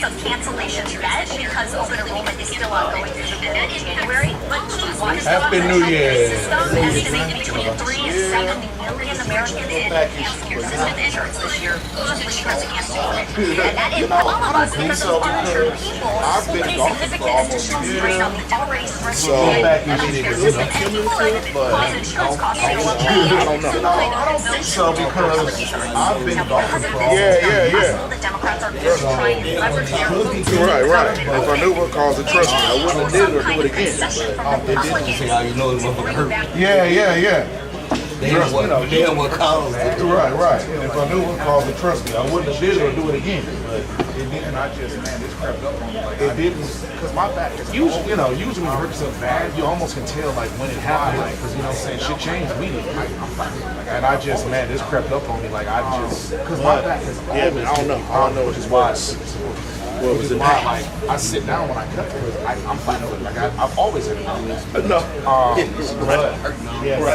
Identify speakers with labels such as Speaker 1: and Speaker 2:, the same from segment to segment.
Speaker 1: terms of cancellation yet, because open enrollment is still ongoing through January. But
Speaker 2: Happy New Year.
Speaker 1: System estimated between 3 and 70 million Americans in healthcare system insurance this year, possibly because of cancellation. And that is all of us because of uninsured people putting significant additional strain on the already stressful healthcare system. And people are cause insurance costs to go up.
Speaker 2: I don't think so because I've been golfing for
Speaker 1: The Democrats are busy trying to leverage their
Speaker 3: Right. If I knew what caused it, trust me, I wouldn't have did it or do it again.
Speaker 4: See how you know the motherfucker hurt.
Speaker 2: Yeah.
Speaker 4: Damn what caused it.
Speaker 2: Right. And if I knew what caused it, trust me, I wouldn't have did it or do it again. But it didn't.
Speaker 3: I just, man, this crept up on me. Like,
Speaker 2: It didn't.
Speaker 3: because my back is
Speaker 2: Usually when you hurt yourself bad, you almost can tell like when it happened, because you know what I'm saying, shit changed immediately. And I just, man, this crept up on me. Like I just, because my back is always.
Speaker 3: I don't know.
Speaker 2: Which is why.
Speaker 3: What was it?
Speaker 2: Like I sit down when I cut because I'm fighting with it. Like I've always had it.
Speaker 3: No.
Speaker 2: I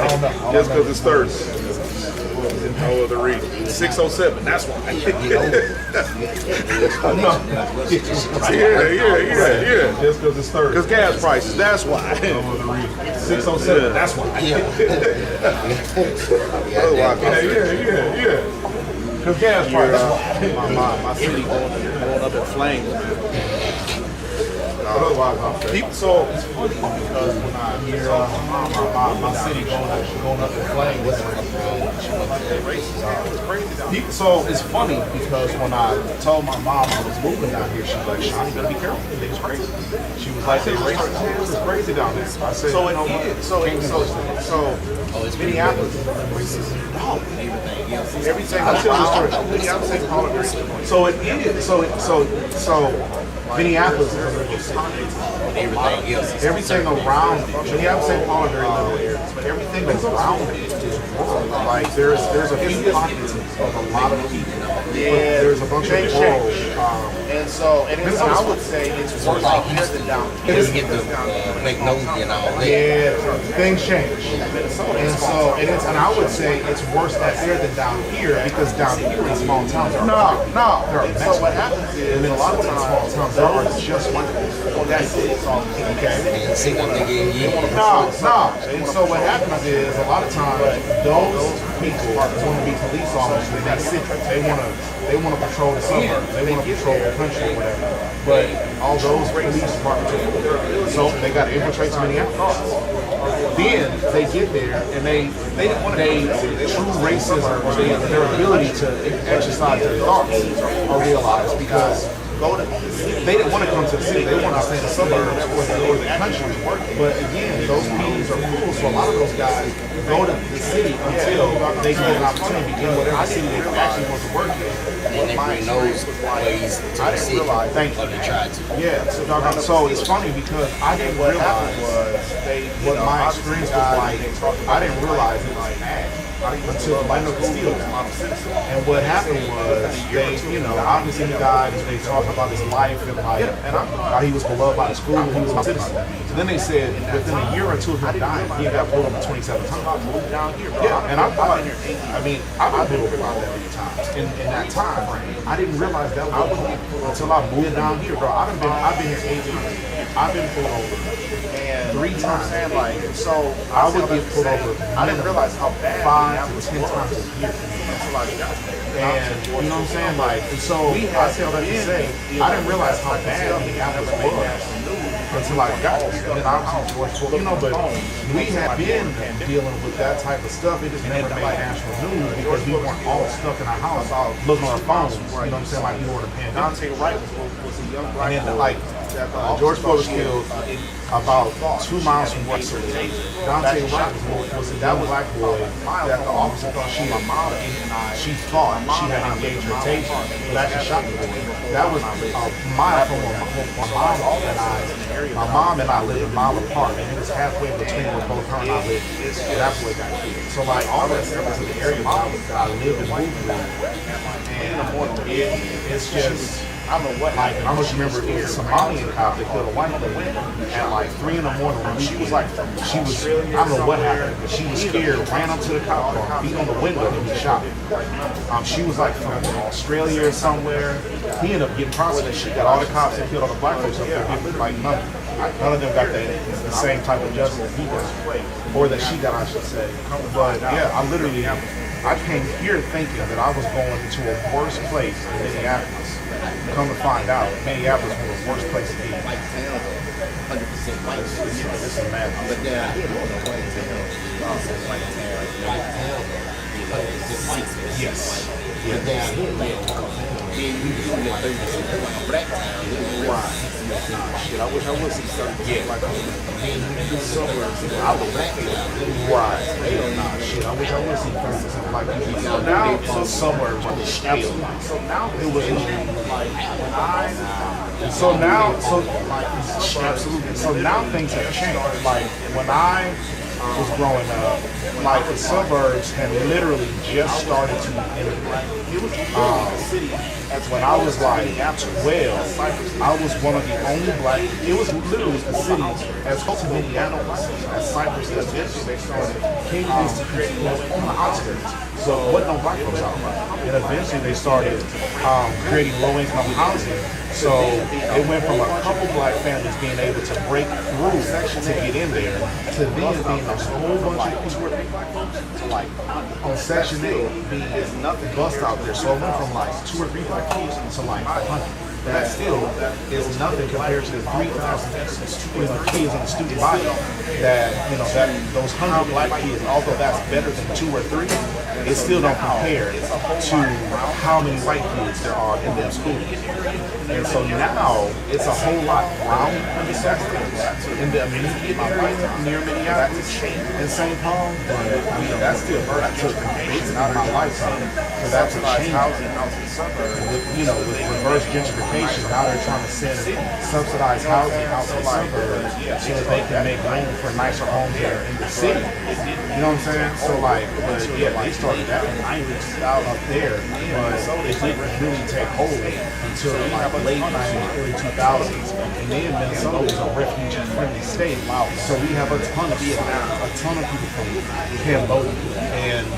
Speaker 2: don't know.
Speaker 3: Just because it's Thursday. No other reason. 607, that's why. Yeah.
Speaker 2: Just because it's Thursday.
Speaker 3: Because gas prices, that's why.
Speaker 2: 607, that's why. Yeah. Because gas prices.
Speaker 3: My city going up in flames.
Speaker 2: So it's funny because when I hear my city going up in flames, so it's funny because when I told my mom I was moving down here, she was like, "Shawn, you gotta be careful. It's crazy." She was like, "They racist. It's crazy down there." I said,
Speaker 3: So
Speaker 2: "You know what?
Speaker 3: it's Minneapolis.
Speaker 2: No,
Speaker 3: Everything
Speaker 2: I'll tell you the story.
Speaker 3: Minneapolis call it racist.
Speaker 2: So it is. So Minneapolis is
Speaker 4: Everything else.
Speaker 2: everything around it. Minneapolis St. Paul are very little areas, but everything around it is rural. Like there's a few pockets of a lot of people.
Speaker 3: Yeah,
Speaker 2: There's a bunch of rural.
Speaker 3: And I would say it's worse out here than down here.
Speaker 4: You get to make notes and all that.
Speaker 2: Yeah, things change. And I would say it's worse out there than down here because down here in small towns are
Speaker 3: So what happens is
Speaker 2: a lot of small towns there are just white people.
Speaker 3: that's it.
Speaker 2: Okay.
Speaker 4: And see what they get you.
Speaker 2: No. And so what happens is a lot of times those people want to be police officers. They want to patrol the suburbs. They want to patrol the country or whatever. But all those police departments, so they got to infiltrate to Minneapolis. Then they get there and they true racism or their ability to exercise their thoughts are realized because they didn't want to come to the city. They wanted to stay in the suburbs or the country. But again, those meetings are cool. So a lot of those guys go to the city until they get an opportunity to get whatever city they actually want to work in.
Speaker 4: And they bring those ways to the city.
Speaker 2: Thank you.
Speaker 4: Or they try to.
Speaker 2: Yeah. So it's funny because I didn't realize what my experience was like. I didn't realize it was bad until Lionel Castillo came. And what happened was they, obviously the guy, they talked about his life and like how he was beloved by the school, he was a citizen. So then they said within a year or two of him dying, he got pulled over 27 times. Yeah, and I've been pulled over about that many times. In that time frame, I didn't realize that was until I moved down here, bro. I've been here 8 years. I've been pulled over and 3 times. I would get pulled over.
Speaker 3: I didn't realize how bad
Speaker 2: 5 to 10 times a year. And you know what I'm saying? Like, and so I tell that to say, I didn't realize how bad Minneapolis was until I got here. And obviously George Floyd, but we had been dealing with that type of stuff. It just never made national news because we weren't all stuck in our house, all looking on our phones. You know what I'm saying? Like, we were in a pandemic.
Speaker 3: was a young black
Speaker 2: And then, like, George Floyd was killed about 2 miles from West City. Dante Wright was a young black boy that the officer thought she was mom, and she thought she had engaged her taser, but actually shot the boy. That was a mile from where my mom and I lived a mile apart, and it was halfway between where both her and I lived. That boy got killed. So like all that stuff was in the area that I lived and moved through. And in the morning. It's just, I don't know what happened. I don't know if you remember, it was a Somalian cop that killed a white woman at like 3 in the morning. When she was, I don't know what happened, but she was scared, ran up to the cop car, beat on the window, and he shot her. She was like from Australia or somewhere. He ended up getting prosecuted. She got all the cops that killed all the black folks up there. Like none of them got the same type of justice he got, or that she got, I should say. But yeah, I came here thinking that I was going into a worse place in Minneapolis. Come to find out, Minneapolis was the worst place to be.
Speaker 5: White town, 100% white.
Speaker 2: This is mad.
Speaker 5: But then I didn't know white town. Also white town.
Speaker 2: Yes.
Speaker 5: But down here, then you get 30% black town.
Speaker 2: Right. Shit, I wish I would see certain like
Speaker 5: Then you do suburbs. I was black town.
Speaker 2: right. Shit, I wish I would see 30% black people. So now, suburbs on the scale. So now it was like when absolutely. So now things have changed. Like when I was growing up, like the suburbs had literally just started to immigrate. When I was like 12, I was one of the only black. It was literally the city as close to Minneapolis as Cypress is. They started on the outskirts, so it wasn't no black folks out there. And eventually they started creating low-income housing. So it went from a couple black families being able to break through to get in there to then being a whole bunch of people to like on Section 8 being nothing bust out there. So it went from like 2 or 3 black kids to like 100. That still is nothing compared to the 3,000 kids in the student body. That that those 100 black kids, although that's better than 2 or 3, it still don't compare to how many white kids there are in them schools. And so now it's a whole lot brown in the immediate area near Minneapolis and St. Paul. But that's still took place out of my lifetime for that to change. With reverse gentrification, now they're trying to send subsidized housing out to the suburbs so that they can make room for nicer homes there in the city. You know what I'm saying? So but yeah, they started that in the 90s out up there, but it didn't really take hold until like late 90s, early 2000s. And then Minnesota is a refugee-friendly state. So we have a ton of people from Cambodia and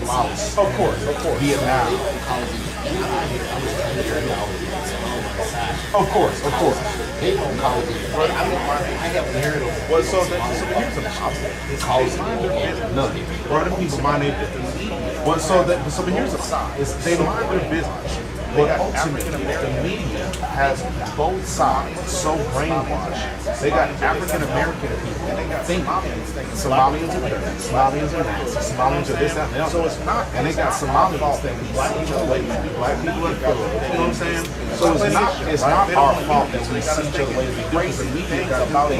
Speaker 2: Laos. Of course. Vietnam. Of course.
Speaker 5: They don't call it. I haven't heard of
Speaker 2: Well, so here's the problem. It's causing nothing. Other people mind their business. But here's the problem. They mind their business. But ultimately, the media has both sides so brainwashed. They got African American people thinking Somalians are this, Somalians are that, Somalians are this, that, and the other. So it's not, and they got Somalians thinking black people are lazy, black people are good. You know what I'm saying? So it's not our fault that we see each other the way we do, because the media got about it.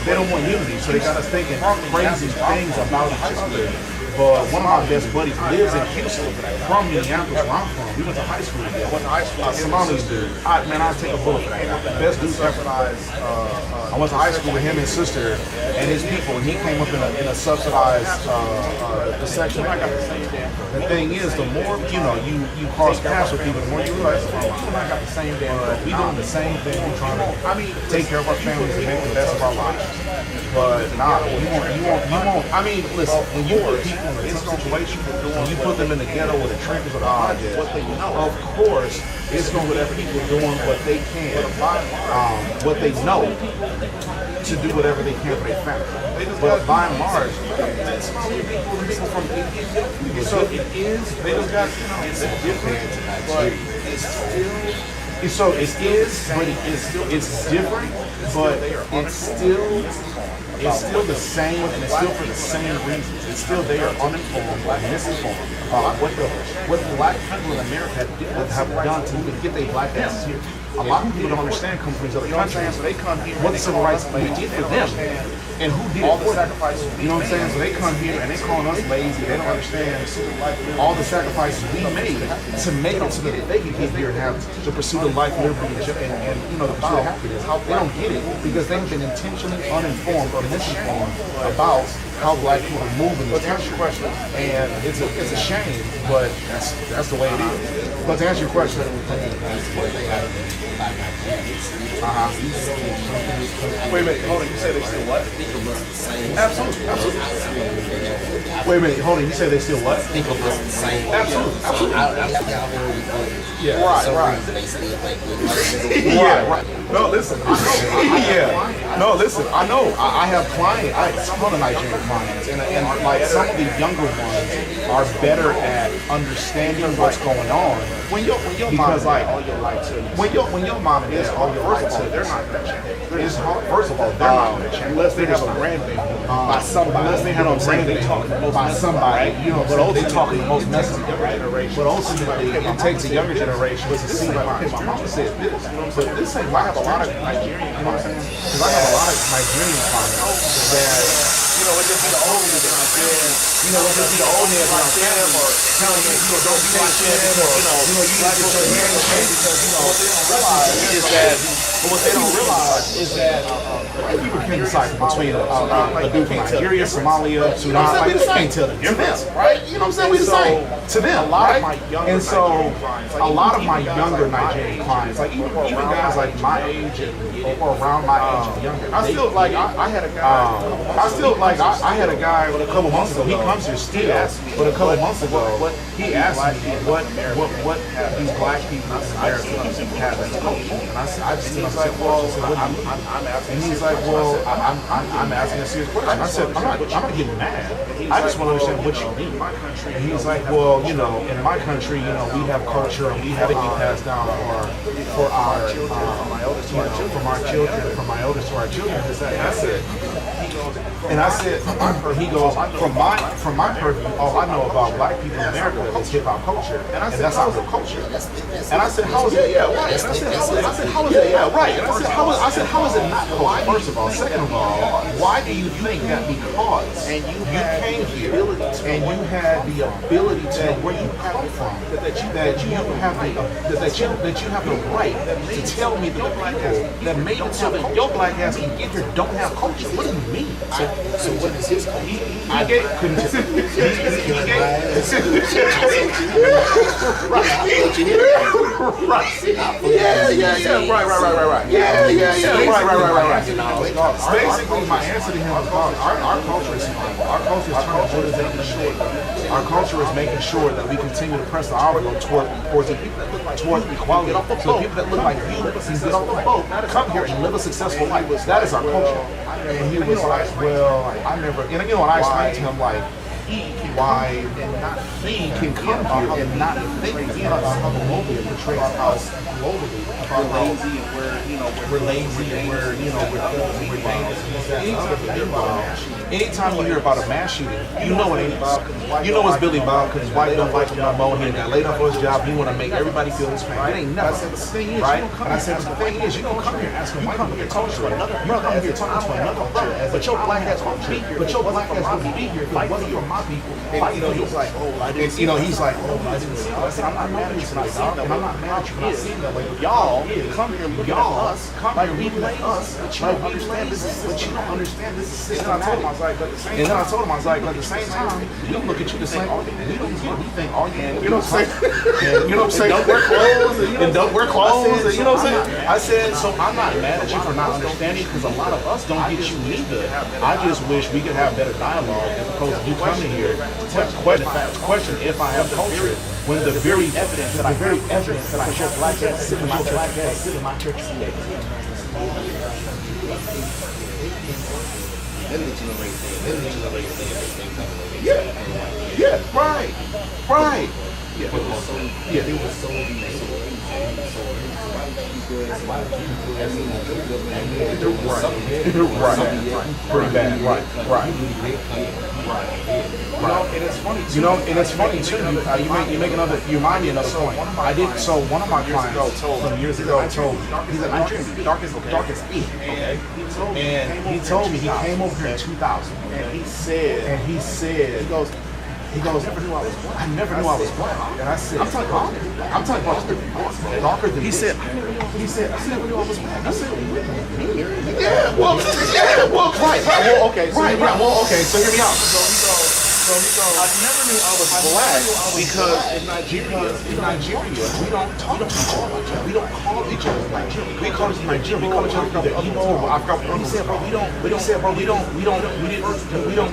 Speaker 2: They don't want unity, so they got us thinking crazy things about each other. But one of my best buddies lives in Houston, from Minneapolis, where I'm from. We went to high school together. Somali's dude. I'll take a bullet for that. Best dude ever. I went to high school with him and his sister and his people, and he came up in a subsidized section. The thing is, the more you cross paths with people, the more you realize, I got the same damn thing. We doing the same thing. We're trying to take care of our families and make the best of our lives. But nah, you won't. I mean, listen, when you put people in this situation, when you put them in the ghetto or the trenches or the project, of course, it's going to let people doing what they can, what they know, to do whatever they can for their family. But by and large, it's people from India. So it is, they just got, it's different, but it's still. So it is, but it's different, but it's still the same, and it's still for the same reasons. It's still they are uninformed, misinformed about what black people in America have done to even get their black asses here. A lot of people don't understand coming from these other countries. So they come here. What the civil rights did for them And who did all the sacrifices? You know what I'm saying? So they come here and they calling us lazy. They don't understand all the sacrifices we made to make it so that they can get here and have the pursuit of life, liberty, and you know, the pursuit of happiness. They don't get it because they've been intentionally uninformed or misinformed about how black people move in this country. And it's a shame, but that's the way it is. But to answer your question,
Speaker 3: Wait a minute, hold on. You said they still what?
Speaker 2: absolutely. Wait a minute, hold on. You say they still what?
Speaker 4: Think of us the same.
Speaker 2: Absolutely.
Speaker 4: Yeah,
Speaker 2: Right.
Speaker 4: They still think we're
Speaker 2: Yeah, right.
Speaker 3: No, listen.
Speaker 2: No, listen. I know. I have clients. I have a ton of Nigerian clients, and like some of the younger ones are better at understanding what's going on. When your mom like all your life too. When your mom and dad all your life too, they're not gonna change. It's hard. First of all, they're not gonna change
Speaker 3: Unless they have a grandbaby by somebody.
Speaker 2: Unless they have a grandbaby by somebody, you know. But they talking the most messy generation. But ultimately, it takes a younger generation to see. Like my mom said this, but this ain't. I have a lot of Nigerian, you know what I'm saying? Because I have a lot of Nigerian clients that,
Speaker 3: You know, it just be the old niggas out there.
Speaker 2: you know, it'll just be the old niggas like them or telling them, you know, don't do that shit, or, you know, you need to get your hair in shape because, you know, what they don't realize is that, but what they don't realize is that white people can decide between a dude from Nigeria, Somalia, Sudan, like, they can't tell the difference, right? You know what I'm saying? We the same to them, right? And so, a lot of my younger Nigerian clients, like even guys like my age or around my age and younger, I still like, I had a guy, I had a guy a couple months ago. He comes here still, but a couple months ago, he asked me what these black people in America have as culture, and I just was like, well, I'm asking. And he's like, well, I'm asking a serious question. I said, I'm not getting mad. I just want to understand what you mean. And he's like, well, you know, in my country, you know, we have culture and we have it be passed down for our from our children, from my eldest to our children. And I said, he goes, from my purview, all I know about black people in America is hip hop culture, and that's our culture. And I said, how is it? Yeah, right. And I said, how is it? Yeah, right. And I said, how is it not culture? First of all, second of all, why do you think that because you came here and you had the ability to know where you come from, that you have the right to tell me that the people that made it so that your black ass can get here don't have culture? What do you mean?
Speaker 4: So what is his culture?
Speaker 2: I couldn't tell. Basically, my answer to him was our culture is our culture is making sure that we continue to press the envelope towards equality. So people that look like you can get off the boat, come here and live a successful life. That is our culture. And he was like, well, I never, and you know, and I explained to him like, why he can come here and not think how the movie portrays us globally about we're lazy and we're dangerous. Anytime you hear about a mass shooting, you know it ain't. You know it's Billy Bob because his wife don't like him no more. He got laid off for his job. He want to make everybody feel his pain. It ain't never. Right? And I said, the thing is, you don't come here asking white people to talk to another. You come here talking to another culture, but your black ass won't be here. But your black ass won't be here if it wasn't for my people. You know, he's like, I didn't see that. I said, I'm not mad at you for not seeing that. And I'm not mad at you for not seeing that way. Y'all come here looking at us, like we play us, but you don't understand this is, but you don't understand this is systematic. And then I told him, I was like, at the same time, we don't look at you the same. We think all you know what I'm saying? You know what I'm saying? Don't wear clothes and don't wear clothes. And you know what I'm saying? I said, so I'm not mad at you for not understanding because a lot of us don't get you neither. I just wish we could have better dialogue as opposed to you coming here to question if I have culture when the very evidence that I show black ass sit in my church today. Yeah, right. Yeah, it was so
Speaker 5: because I mean,
Speaker 2: Pretty bad. Right. And it's funny. And it's funny too. You make another. You remind me of another point. I did. So one of my clients some years ago told me he's a Nigerian, darkest ink. Okay. And he told me he came over here in 2000. And he said he goes, I never knew I was black. And I said, I'm talking about darker than he said, I never knew I was black. I said, right. Well, okay. So hear me out. So I never knew I was black because in Nigeria we don't talk about each other. We don't call each other Nigerian. We call each other Igbo. I forgot what he said, bro. We don't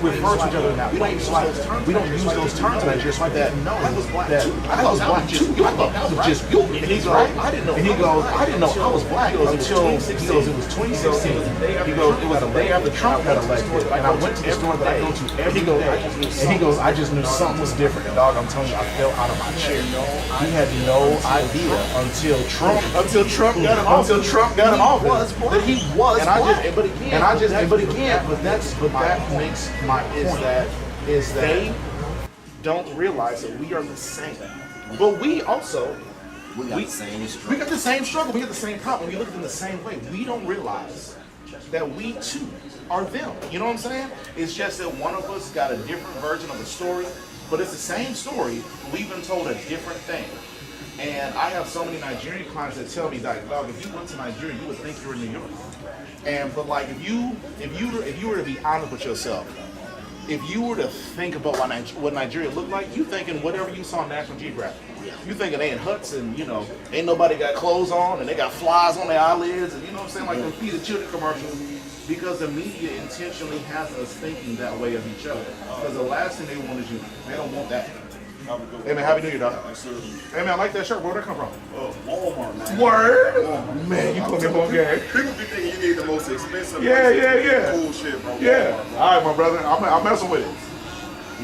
Speaker 2: refer to each other in that way. We don't use those terms in Nigeria. So like that. No, I was black too. I was black too. You thought that was just you. And he goes, I didn't know. And he goes, I didn't know I was black until it was 2016. He goes, it was the day after Trump got elected, and I went to the store that I go to every day. And he goes, I just knew something was different. And dog, I'm telling you, I fell out of my chair. He had no idea until Trump got him off that he was black. But that makes my point is that they don't realize that we are the same. But we also we got the same struggle. We got the same problem. We look at them the same way. We don't realize that we too are them. You know what I'm saying? It's just that one of us got a different version of the story, but it's the same story. We've been told a different thing. And I have so many Nigerian clients that tell me that, dog, if you went to Nigeria, you would think you were in New York. But like if you were to be honest with yourself, if you were to think about what Nigeria looked like, you thinking whatever you saw on National Geographic. You thinking they in huts and, ain't nobody got clothes on and they got flies on their eyelids and, you know what I'm saying, like the Feed the Children commercials. Because the media intentionally has us thinking that way of each other. Because the last thing they want is you. They don't want that. Hey man, Happy New Year, dog. Hey man, I like that shirt. Where'd that come from?
Speaker 3: Walmart, man.
Speaker 2: Word?
Speaker 3: Walmart.
Speaker 2: Man, you put me on game.
Speaker 3: People be thinking you need the most expensive.
Speaker 2: Yeah.
Speaker 3: Cool shit, bro.
Speaker 2: Yeah.
Speaker 3: Walmart,
Speaker 2: All right, my brother. I'm messing with it.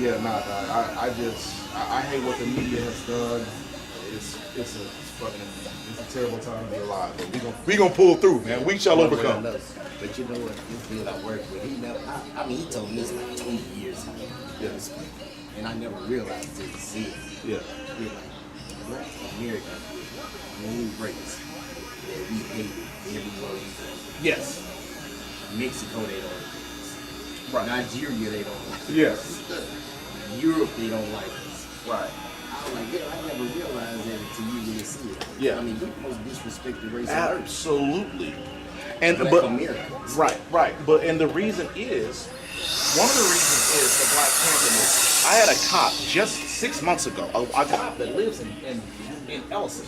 Speaker 2: Yeah, nah, dog. I hate what the media has done. It's a terrible time to be alive. But we gonna pull through, man. We shall overcome.
Speaker 4: But you know what? This dude I work with, he told me this like 20 years ago.
Speaker 2: Yes.
Speaker 4: And I never realized it was it.
Speaker 2: Yeah.
Speaker 4: He like, Black America, main race that we hate everywhere we go.
Speaker 2: Yes.
Speaker 4: Mexico, they don't like us.
Speaker 2: Right.
Speaker 4: Nigeria, they don't like us.
Speaker 2: Yes.
Speaker 4: Europe, they don't like us.
Speaker 2: Right.
Speaker 4: I was like, I never realized that until you really see it.
Speaker 2: Yeah.
Speaker 4: I mean, we're the most disrespected race on earth.
Speaker 2: Absolutely.
Speaker 4: Black Americans.
Speaker 2: Right. But the reason is, one of the reasons is the Black Panther movement. I had a cop just 6 months ago, a cop that lives in Ellison.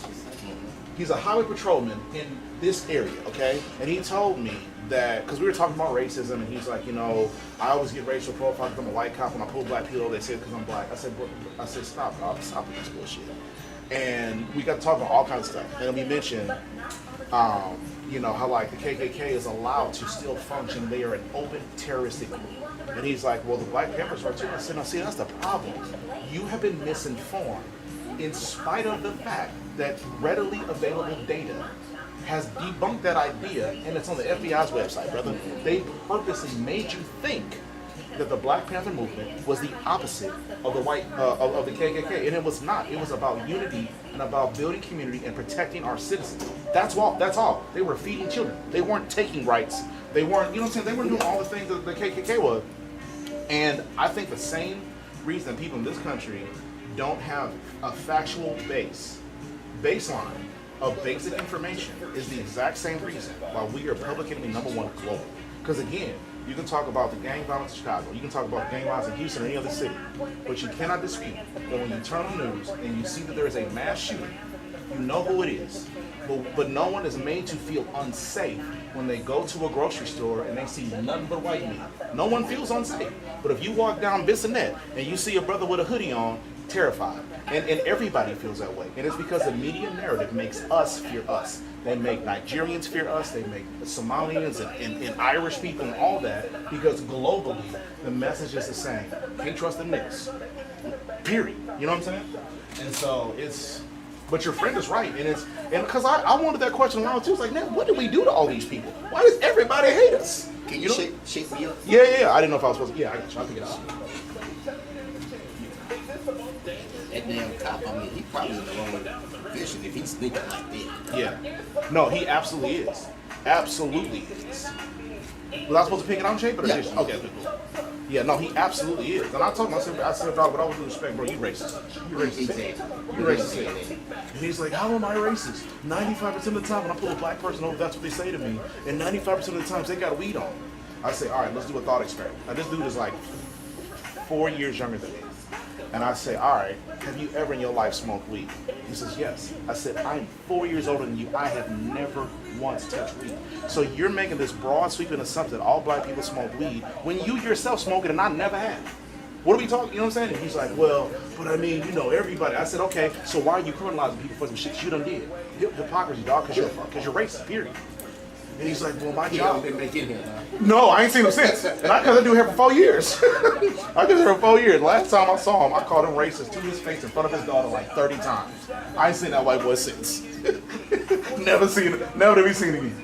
Speaker 2: He's a highway patrolman in this area, okay? And he told me that, because we were talking about racism, and he's like, I always get racial profile because I'm a white cop. When I pull black people, they say because I'm black. I said, stop with this bullshit. And we got to talk about all kinds of stuff. And we mentioned, how like the KKK is allowed to still function. They are an open terroristic group. And he's like, well, the Black Panthers are too. I said, no, see, that's the problem. You have been misinformed in spite of the fact that readily available data has debunked that idea, and it's on the FBI's website, brother. They purposely made you think that the Black Panther movement was the opposite of the of the KKK, and it was not. It was about unity and about building community and protecting our citizens. That's all. They were feeding children. They weren't taking rights. They weren't, you know what I'm saying? They weren't doing all the things that the KKK was. And I think the same reason people in this country don't have a factual baseline of basic information is the exact same reason why we are public enemy #1 global. Because again, you can talk about the gang violence in Chicago, you can talk about gang violence in Houston or any other city, but you cannot dispute that when you turn on the news and you see that there is a mass shooting, you know who it is. But no one is made to feel unsafe when they go to a grocery store and they see nothing but white meat. No one feels unsafe. But if you walk down Bissonnette and you see a brother with a hoodie on, terrified. And everybody feels that way. And it's because the media narrative makes us fear us. They make Nigerians fear us. They make Somalians and Irish people and all that, because globally the message is the same. Can't trust them niggas. Period. You know what I'm saying? And so it's But your friend is right, and because I wanted that question around too. It's like, man, what did we do to all these people? Why does everybody hate us?
Speaker 4: Can you shake me up?
Speaker 2: Yeah. I didn't know if I was supposed to. Yeah, I got you. I'll pick it up.
Speaker 4: That damn cop, I mean, he probably in the wrong position if he's thinking like that.
Speaker 2: Yeah. No, he absolutely is. Absolutely is. Was I supposed to pick it on shape or
Speaker 4: Yeah.
Speaker 2: Okay, cool. Yeah, no, he absolutely is. And I told him, I said, dog, but I was due respect, bro, you racist. You racist. You racist. And he's like, how am I racist? 95% of the time when I pull a black person over, that's what they say to me. And 95% of the times they got weed on. I say, all right, let's do a thought experiment. Now, this dude is like 4 years younger than me. And I say, all right, have you ever in your life smoked weed? He says, yes. I said, I'm 4 years older than you. I have never once touched weed. So you're making this broad sweeping assumption that all black people smoke weed when you yourself smoke it and I never have. What are we talking? You know what I'm saying? And he's like, well, but I mean, you know, everybody. I said, okay, so why are you criminalizing people for some shit you done did? Hypocrisy, dog, because you're racist, period. And he's like, well, my job.
Speaker 4: Didn't make it here, huh?
Speaker 2: No, I ain't seen him since. And because I do hair for 4 years. I did hair for 4 years. Last time I saw him, I called him racist to his face in front of his daughter like 30 times. I ain't seen that white boy since. Never to be seen again.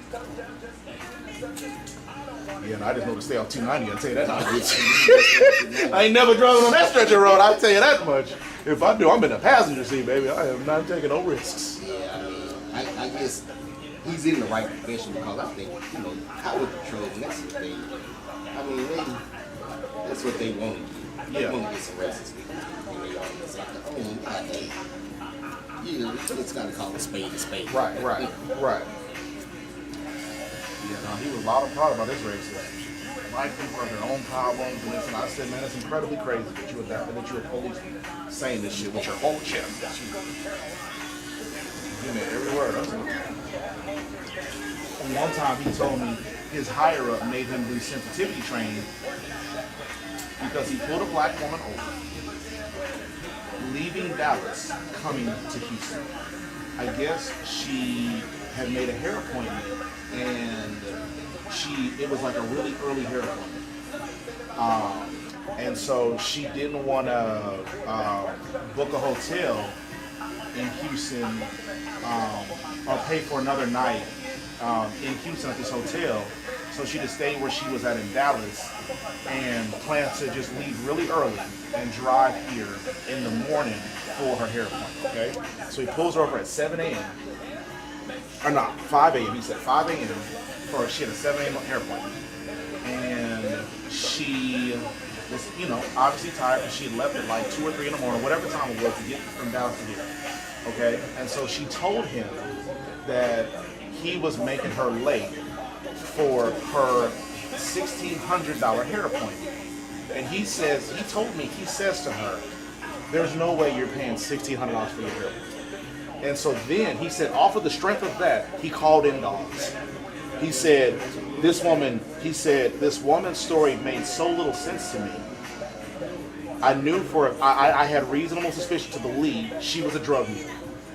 Speaker 2: Yeah, and I just know to stay off 290, I'll tell you that much. I ain't never driving on that stretch of road, I'll tell you that much. If I do, I'm in the passenger seat, baby. I am not taking no risks.
Speaker 4: Yeah, I mean, I guess he's in the right profession because I think, you know, highway patrol, that's what they, I mean, that's what they want to do. They want to get some racist people. I mean, it's got to call a spade a spade.
Speaker 2: Right. Yeah, no, he was loud and proud about his racism. Black people have their own problems, and this, and I said, man, it's incredibly crazy that you adapted, that you're a policeman saying this shit with your whole chest. You made every word of it. One time he told me his higher up made him do sensitivity training because he pulled a black woman over, leaving Dallas, coming to Houston. I guess she had made a hair appointment, and it was like a really early hair appointment. And so she didn't want to book a hotel in Houston or pay for another night in Houston at this hotel. So she just stayed where she was at in Dallas and planned to just leave really early and drive here in the morning for her hair appointment, okay? So he pulls her over at 7 a.m. Or not, 5 a.m. He said 5 a.m. for she had a 7 a.m. hair appointment. And she was, you know, obviously tired, and she left at like 2 or 3 in the morning, whatever time it was, to get from Dallas to here. Okay? And so she told him that he was making her late for her $1,600 hair appointment. And he told me, he says to her, there's no way you're paying $1,600 for your hair appointment. And so then he said, off of the strength of that, he called in dogs. He said, this woman's story made so little sense to me. I knew I had reasonable suspicion to believe she was a drug mule.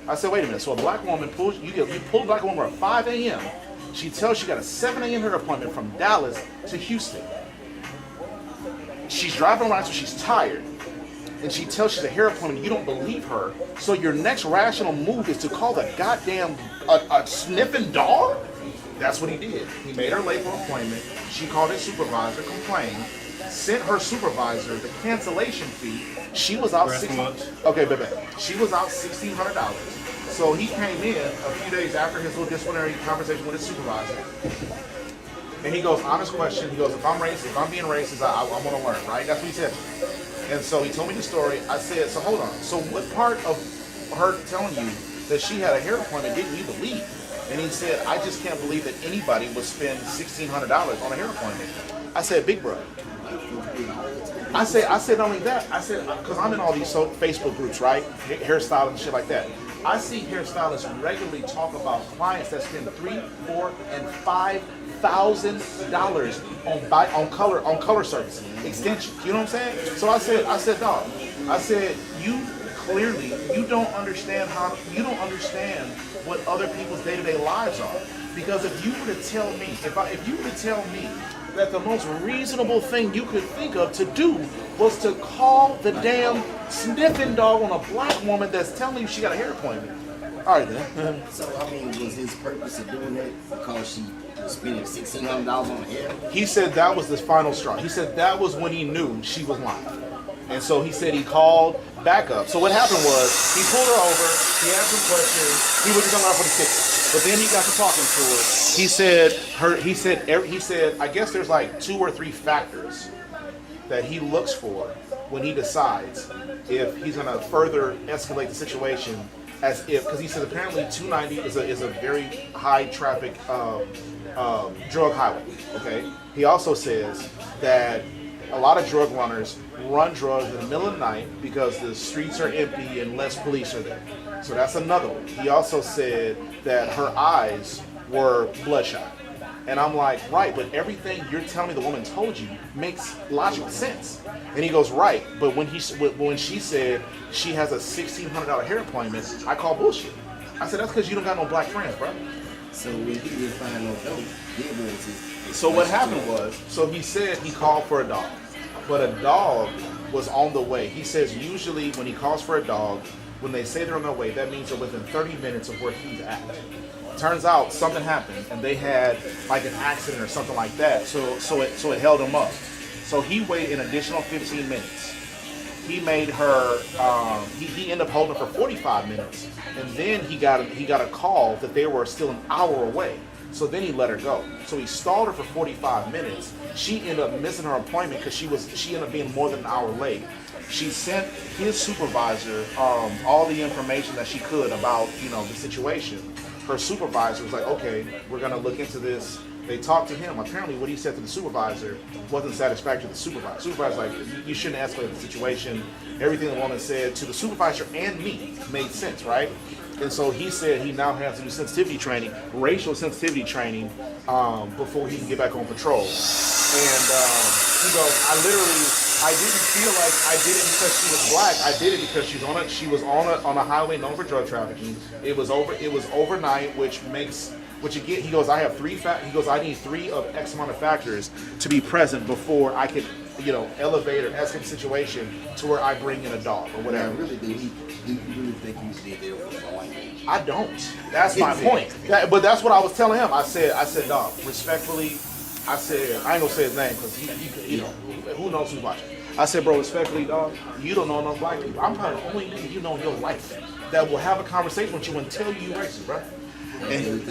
Speaker 2: I said, wait a minute, so a black woman you pull a black woman at 5 a.m., she tells she got a 7 a.m. hair appointment from Dallas to Houston. She's driving around so she's tired. And she tells she's a hair appointment, you don't believe her, so your next rational move is to call the goddamn a sniffing dog? That's what he did. He made her late for an appointment. She called his supervisor, complained, sent her supervisor the cancellation fee. She was out She was out $1,600. So he came in a few days after his little disciplinary conversation with his supervisor. And he goes, honest question, he goes, if I'm being racist, I want to learn, right? That's what he said. And so he told me the story. I said, so hold on. So what part of her telling you that she had a hair appointment didn't you believe? And he said, I just can't believe that anybody would spend $1,600 on a hair appointment. I said, big bro. I said not only that, I said, because I'm in all these Facebook groups, right? Hairstylists and shit like that. I see hairstylists regularly talk about clients that spend $3,000, $4,000, and $5,000 on color service extensions. You know what I'm saying? So I said, dog. I said, you don't understand what other people's day-to-day lives are. Because if you were to tell me, that the most reasonable thing you could think of to do was to call the damn sniffing dog on a black woman that's telling you she got a hair appointment, All right then.
Speaker 4: So I mean, was his purpose of doing that because she was spending $1,600 on hair?
Speaker 2: He said that was the final straw. He said that was when he knew she was lying. And so he said he called backup. So what happened was he pulled her over. He asked some questions. He was just going to for the ticket. But then he got to talking to her. He said, I guess there's like 2 or 3 factors that he looks for when he decides if he's going to further escalate the situation. As if, because he says apparently 290 is a very high traffic drug highway. Okay. He also says that a lot of drug runners run drugs in the middle of the night because the streets are empty and less police are there. So that's another one. He also said that her eyes were bloodshot. And I'm like, right, but everything you're telling me the woman told you makes logical sense. And he goes, right, but when she said she has a $1,600 hair appointment, I call bullshit. I said, that's because you don't got no black friends, bro.
Speaker 4: So when he didn't find no dope, it was his.
Speaker 2: So what happened was, so he said he called for a dog, but a dog was on the way. He says usually when he calls for a dog, when they say they're on their way, that means they're within 30 minutes of where he's at. Turns out something happened and they had like an accident or something like that. So it held him up. So he waited an additional 15 minutes. He made her. He ended up holding her for 45 minutes, and then he got a call that they were still an hour away. So then he let her go. So he stalled her for 45 minutes. She ended up missing her appointment because she ended up being more than an hour late. She sent his supervisor all the information that she could about the situation. Her supervisor was like, okay, we're gonna look into this. They talked to him. Apparently what he said to the supervisor wasn't satisfactory to the supervisor. Supervisor's like, you shouldn't escalate the situation. Everything the woman said to the supervisor and me made sense, right? And so he said he now has to do sensitivity training, racial sensitivity training, before he can get back on patrol. And he goes, I didn't feel like I did it because she was black. I did it because she was on a highway known for drug trafficking. It was overnight, which again, he goes, I have I need 3 of X amount of factors to be present before I could, elevate or escalate the situation to where I bring in a dog or whatever.
Speaker 4: Now, really, do you really think he did it for one?
Speaker 2: I don't. That's my point. But that's what I was telling him. I said, dog, respectfully, I said, I ain't gonna say his name because he who knows who's watching. I said, bro, respectfully, dog, you don't know enough black people. I'm probably the only nigga you know in your life that will have a conversation with you and tell you racist, bro.
Speaker 4: And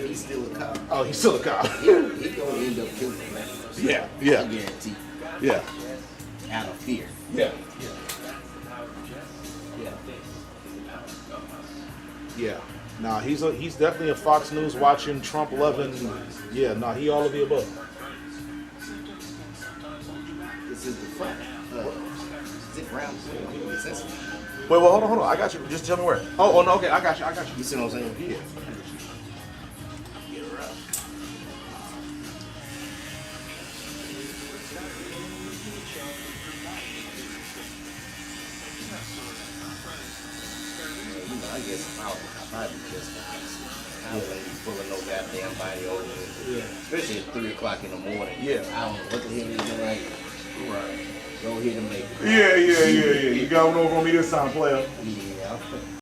Speaker 4: he's still a cop.
Speaker 2: Oh, he's still a cop.
Speaker 4: He gonna end up killing black people.
Speaker 2: Yeah.
Speaker 4: I guarantee.
Speaker 2: Yeah.
Speaker 4: Out of fear.
Speaker 2: Yeah. Yeah. Nah, he's definitely a Fox News watching, Trump loving. Yeah, nah, he all of the above.
Speaker 4: This is the front. Is it brown?
Speaker 2: Wait, well, hold on. I got you. Just tell me where. Oh, no, okay, I got you.
Speaker 4: You see what I'm saying?
Speaker 2: Yeah.
Speaker 4: I guess I probably just I don't want to be pulling no goddamn body over.
Speaker 2: Yeah.
Speaker 4: Especially at 3 o'clock in the morning.
Speaker 2: Yeah.
Speaker 4: I don't know what the hell he's doing. Like, right. Go ahead and make it.
Speaker 2: Yeah. You got one over on me this time, player.
Speaker 4: Yeah.